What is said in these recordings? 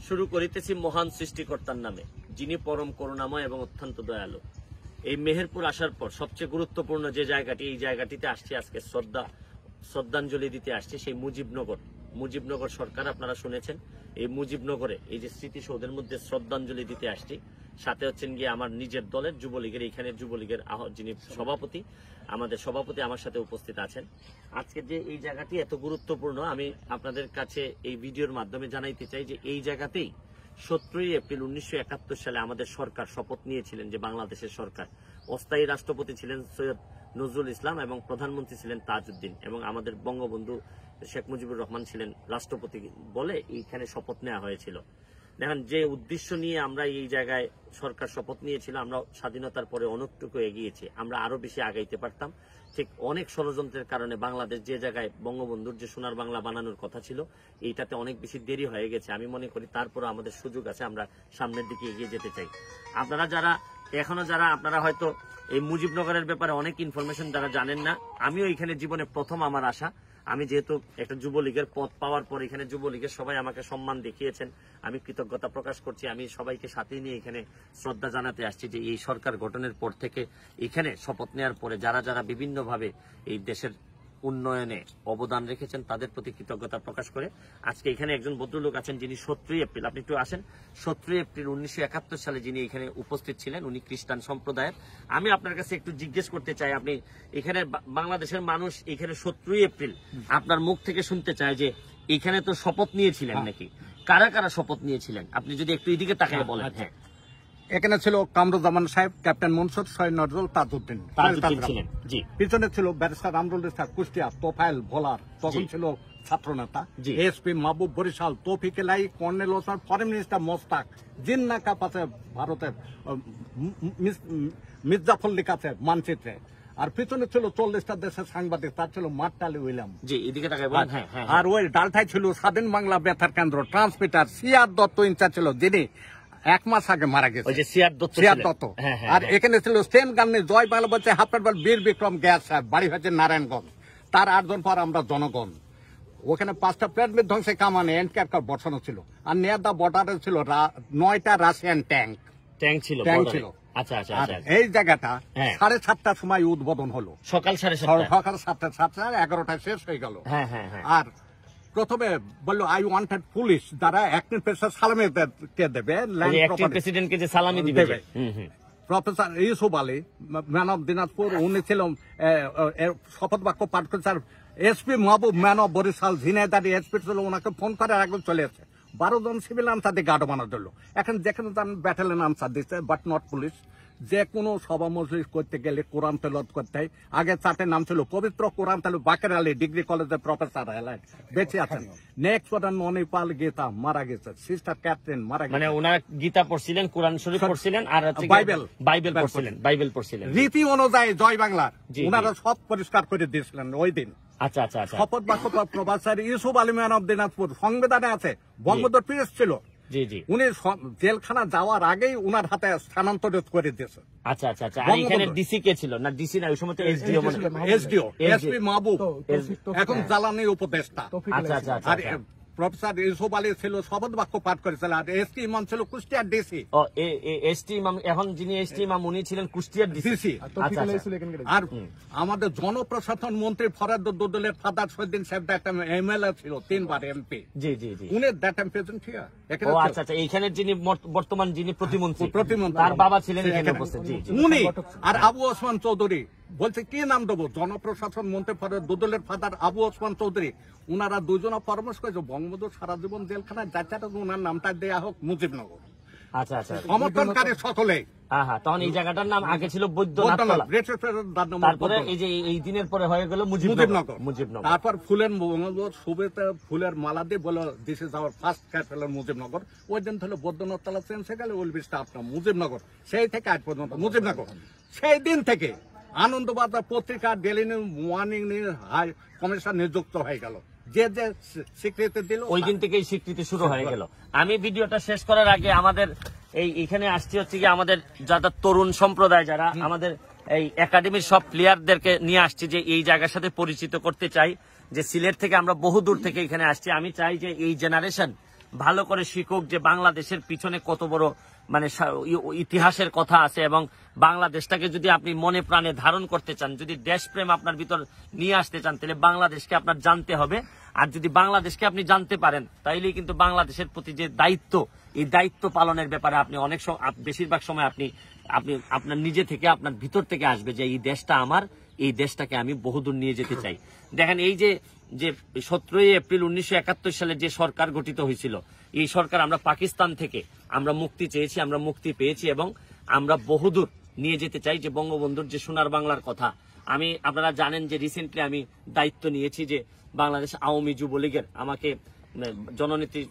শুরু করিতেছি মহান সৃষ্টিকর্তার নামে, যিনি পরম করুণাময় এবং অত্যন্ত দয়ালু। এই মেহেরপুর আসার পর সবচেয়ে গুরুত্বপূর্ণ যে জায়গাটি, এই জায়গাটিতে আসছি আজকে শ্রদ্ধাঞ্জলি দিতে আসছি। সেই মুজিবনগর সরকার আপনারা শুনেছেন, এই মুজিবনগরে এই যে স্মৃতিসৌধের মধ্যে শ্রদ্ধাঞ্জলি দিতে আসছি। সাথে হচ্ছেন গিয়ে আমার নিজের দলের যুবলীগের, এইখানে যুবলীগের যিনি সভাপতি, আমাদের সভাপতি আমার সাথে উপস্থিত আছেন। আজকে যে এই জায়গাটি এত গুরুত্বপূর্ণ, আমি আপনাদের কাছে এই ভিডিওর মাধ্যমে জানাইতে চাই যে এই জায়গাতেই 17 এপ্রিল 1971 সালে আমাদের সরকার শপথ নিয়েছিলেন যে বাংলাদেশের সরকার। অস্থায়ী রাষ্ট্রপতি ছিলেন সৈয়দ নজরুল ইসলাম এবং প্রধানমন্ত্রী ছিলেন তাজউদ্দিন, এবং আমাদের বঙ্গবন্ধু শেখ মুজিবুর রহমান ছিলেন রাষ্ট্রপতি বলে এইখানে শপথ নেওয়া হয়েছিল। দেখেন যে উদ্দেশ্য নিয়ে আমরা এই জায়গায় সরকার শপথ নিয়েছিল, আমরা স্বাধীনতার পরে অনেকটুকু এগিয়েছি, আমরা আরো বেশি আগাইতে পারতাম। ঠিক অনেক ষড়যন্ত্রের কারণে বাংলাদেশ যে জায়গায় বঙ্গবন্ধুর যে সোনার বাংলা বানানোর কথা ছিল, এইটাতে অনেক বেশি দেরি হয়ে গেছে। আমি মনে করি তারপরে আমাদের সুযোগ আছে, আমরা সামনের দিকে এগিয়ে যেতে চাই। আপনারা আপনারা হয়তো এই মুজিবনগরের ব্যাপারে অনেক ইনফরমেশন যারা জানেন না, আমিও এখানে জীবনে প্রথম আমার আসা। আমি যেহেতু একটা যুবলীগের পদ পাওয়ার পর এখানে যুবলীগের সবাই আমাকে সম্মান দেখিয়েছেন, আমি কৃতজ্ঞতা প্রকাশ করছি। আমি সবাইকে সাথে নিয়ে এখানে শ্রদ্ধা জানাতে আসছি যে এই সরকার গঠনের পর থেকে এখানে শপথ নেওয়ার পরে যারা যারা বিভিন্নভাবে এই দেশের উন্নয়নে অবদান রেখেছেন তাদের প্রতি কৃতজ্ঞতা প্রকাশ করে আজকে এখানে একজন ভদ্রলোক আছেন যিনি 17 এপ্রিল, আপনি একটু আসেন, 17 এপ্রিল 1971 সালে যিনি এখানে উপস্থিত ছিলেন, উনি খ্রিস্টান সম্প্রদায়ের। আমি আপনার কাছে একটু জিজ্ঞেস করতে চাই, আপনি এখানে বাংলাদেশের মানুষ এখানে 17 এপ্রিল আপনার মুখ থেকে শুনতে চায় যে এখানে তো শপথ নিয়েছিলেন নাকি, কারা কারা শপথ নিয়েছিলেন, আপনি যদি একটু এদিকে তাকিয়ে বলেন। হ্যাঁ, এখানে ছিল কামরুজ্জামান সাহেব, ক্যাপ্টেন মনসুর, সৈয়দ নজরুল, তাজউদ্দিন ছিলেন। জি, পিছনে ছিল ব্যারিস্টার আমরুল ইসলাম কুষ্টিয়া, তোফায়েল ভোলার, তখন ছিল ছাত্র নেতা, এসপি মাহবুব Barishal, Taufiq Elahi, colonel Osman, foreign minister Mostaq, Jinnah cap আছে ভারতের, মির্জাফল্লিক আছে মানচিত্রে, আর পিছনে ছিল 40টা দেশের সাংবাদিক, তার ছিল মার্টালি উইলিয়াম। জি, এদিকে তাকাই বলেন। হ্যাঁ, আর ওই ডালটাই ছিল স্বাধীন বাংলা বেতার কেন্দ্র ট্রান্সমিটার, সিআর দত্ত ইনচার্জ ছিল, যিনি 1 মাস আগে মারা গেছে, ওই যে সিআর দত্ত। আর এখানে ছিল স্টেন গান্নি, জয় বাংলা বলছে, হাফের বীর বিক্রম গ্যাস সাহেব, বাড়ি হচ্ছে নারায়ণগঞ্জ। তার 8 জন পর আমরা জনগণ। ওখানে 5টা প্লেট বিধ্বংসী কামানে এন্টক্যার বসানো ছিল, আর নিয়ার দা বর্ডারে ছিল 9টা রাশিয়ান ট্যাঙ্ক ছিল। আচ্ছা, এই জায়গাটা 7:30টার সময় উদ্বোধন হলো, সকাল 7:30, 11টায় শেষ হয়ে গেল। আর প্রথমে বললো আই ওয়ান্টেড পুলিশ, যারা অ্যাক্টিং প্রেসিডেন্ট সালামি দেবে, প্রেসিডেন্টকে যে সালামি দিবে। Professor Yusuf Ali, man of Dinajpur, উনি ছিল শপথ বাক্য পাঠ করেছে। আর SP Mahbub, man of Barishal, ঝিনাইদারি এসপি ছিল, ওনাকে ফোন করে একদম চলে আসছে। 12 জন সিভিল আনসার দিয়ে গার্ড বানানোর জন্য। এখন যেখানে ব্যাটালিয়ন আনসার দিচ্ছে, বাট নট পুলিশ। যে কোনো সভা মজলিস করতে গেলে কোরআন তেলাওয়াত করতে হয়। আগে 4টে নাম ছিল, পবিত্র কোরআন তেলাওয়াত, বাকের আলী ডিগ্রি কলেজের প্রফেসর বেঁচে আছেন। নেক্সট ওয়ান ননিপাল গীতা মারা গেছে, সিস্টার ক্যাথরিন মারা গেছে। মানে ওনারা গীতা পড়ছিলেন, কোরআন শরীফ পড়ছিলেন, আর বাইবেল পড়ছিলেন। রীতি অনুযায়ী জয় বাংলার ওনারা সব পরিষ্কার করে দিয়েছিলেন ওই দিন। আচ্ছা, শপথ বাক্য professor Yusuf Ali, man of Dinajpur, সংবিধানে আছে। বঙ্গবন্ধু পিএস ছিল, উনি জেলখানা যাওয়ার আগেই উনার হাতে স্থানান্তরিত করে দিয়েছে। আচ্ছা, এখানে ডিসি কে ছিল না? ডিসি না, ওই সময় তো এসডিও এসপি মাহবুব, এখন জ্বালানি উপদেষ্টা। আর প্রফেসর ইউসুফ আলী ছিল, শপথ বাক্য পাঠ করেছিল। আর এসটি ইমাম ছিল কুষ্টিয়ার ডিসি। এসটি ইমাম, এখন যিনি এসটি ইমাম উনি ছিলেন কুষ্টিয়ার ডিসি। আর আমাদের জনপ্রশাসন মন্ত্রী ফরাদ দুদুলের ফাদার শহীদ্দিন সাহেব এমএলএ ছিল, 3 বার এমপি। উনি দ্যাট টাইম প্রেজেন্ট হিয়ার। আচ্ছা, এইখানে যিনি বর্তমান যিনি প্রতিমন্ত্রী, তার বাবা ছিলেন এখানে উপস্থিত উনি। আর আবু ওসমান চৌধুরী বলছে কি নাম দেবো, জনপ্রশাসন মন্ত্রী ফরাদ দুদুলের ফাদার আবু ওসমান চৌধুরী। উনারা দুজনে পরামর্শ করেছে বঙ্গবন্ধু সারা জীবন জেলখানায় যাচ্ছে, ওনার নামটা দেয়া হোক মুজিবনগর। আচ্ছা, সমর্থনকারী সকলে। তখন এই জায়গাটার নাম আগে ছিল বৈদ্যনাথ, তারপরে এই যে এই দিনের পরে হয়ে গেল মুজিবনগর। তারপর ফুলের মালা দিয়ে বলো this is our first capital Mujibnagar. ওই দিন হলো বৈদ্যনাথ তলা চেঞ্জ হয়ে গেল, উইলবিস্টা আপনার মুজিবনগর। সেই থেকে আজ পর্যন্ত মুজিবনগর। সেই দিন থেকে Anandabazar Patrika, daily news, morning news, high commission নিযুক্ত হয়ে গেল। যে যে স্বীকৃতি দিল ওই দিন থেকেই স্বীকৃতি শুরু হয়ে গেল। আমি ভিডিওটা শেষ করার আগে আমাদের এইখানে আসছি হচ্ছে কি, আমাদের যারা তরুণ সম্প্রদায়, যারা আমাদের এই একাডেমির সব প্লেয়ারদেরকে নিয়ে আসছি, যে এই জায়গার সাথে পরিচিত করতে চাই। যে সিলেট থেকে আমরা বহু দূর থেকে এখানে আসছি। আমি চাই যে এই জেনারেশন ভালো করে শিখুক যে বাংলাদেশের পিছনে কত বড় মানে ইতিহাসের কথা আছে, এবং বাংলাদেশটাকে যদি আপনি মনে প্রাণে ধারণ করতে চান, যদি দেশপ্রেম আপনার ভিতর নিয়ে আসতে চান, তাহলে বাংলাদেশকে আপনার জানতে হবে। আর যদি বাংলাদেশকে আপনি জানতে পারেন, তাইলেই কিন্তু বাংলাদেশের প্রতি যে দায়িত্ব, এই দায়িত্ব পালনের ব্যাপারে আপনি অনেক বেশিরভাগ সময় আপনি আপনার নিজে থেকে আপনার ভিতর থেকে আসবে যে এই দেশটা আমার, এই দেশটাকে আমি বহুদূর নিয়ে যেতে চাই। দেখেন এই যে 17 এপ্রিল 1971 সালে যে সরকার গঠিত হয়েছিল, এই সরকার আমরা পাকিস্তান থেকে আমরা মুক্তি চেয়েছি, আমরা মুক্তি পেয়েছি, এবং আমরা বহুদূর নিয়ে যেতে চাই। যে বঙ্গবন্ধুর যে সোনার বাংলার কথা, আপনারা জানেন যে রিসেন্টলি আমি দায়িত্ব নিয়েছি যে বাংলাদেশ আওয়ামী যুবলীগের আমাকে জননেত্রী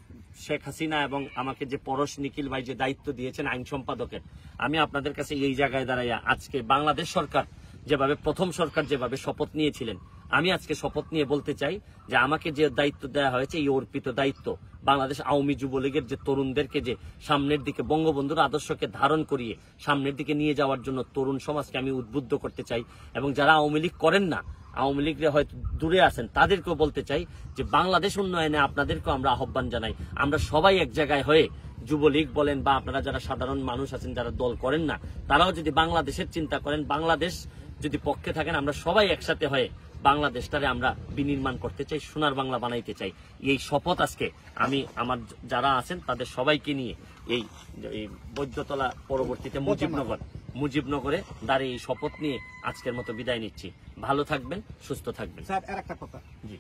শেখ হাসিনা এবং আমাকে যে পরশ নিখিল ভাই যে দায়িত্ব দিয়েছেন আইন সম্পাদকের, আমি আপনাদের কাছে এই জায়গায় দাঁড়াইয়া আজকে বাংলাদেশ সরকার যেভাবে প্রথম সরকার যেভাবে শপথ নিয়েছিলেন, আমি আজকে শপথ নিয়ে বলতে চাই যে আমাকে যে দায়িত্ব দেওয়া হয়েছে, এই অর্পিত দায়িত্ব বাংলাদেশ আওয়ামী যুবলীগের যে তরুণদেরকে যে সামনের দিকে বঙ্গবন্ধুর আদর্শকে ধারণ করিয়ে সামনের দিকে নিয়ে যাওয়ার জন্য তরুণ সমাজকে আমি উদ্বুদ্ধ করতে চাই। এবং যারা আওয়ামী লীগ করেন না, আওয়ামী লীগরে হয়তো দূরে আছেন, তাদেরকেও বলতে চাই যে বাংলাদেশ উন্নয়নে আপনাদেরকেও আমরা আহ্বান জানাই। আমরা সবাই এক জায়গায় হয়ে, যুবলীগ বলেন বা আপনারা যারা সাধারণ মানুষ আছেন যারা দল করেন না, তারাও যদি বাংলাদেশের চিন্তা করেন, বাংলাদেশ যদি পক্ষে থাকেন, আমরা সবাই একসাথে হয়ে বাংলাদেশটারে আমরা বিনির্মাণ করতে চাই, সোনার বাংলা বানাইতে চাই। এই শপথ আজকে আমি আমার যারা আছেন তাদের সবাইকে নিয়ে এই বৈদ্যতলা পরবর্তীতে মুজিবনগরে দাঁড়িয়ে এই শপথ নিয়ে আজকের মতো বিদায় নিচ্ছি। ভালো থাকবেন, সুস্থ থাকবেন। স্যার, আর একটা কথা। জি।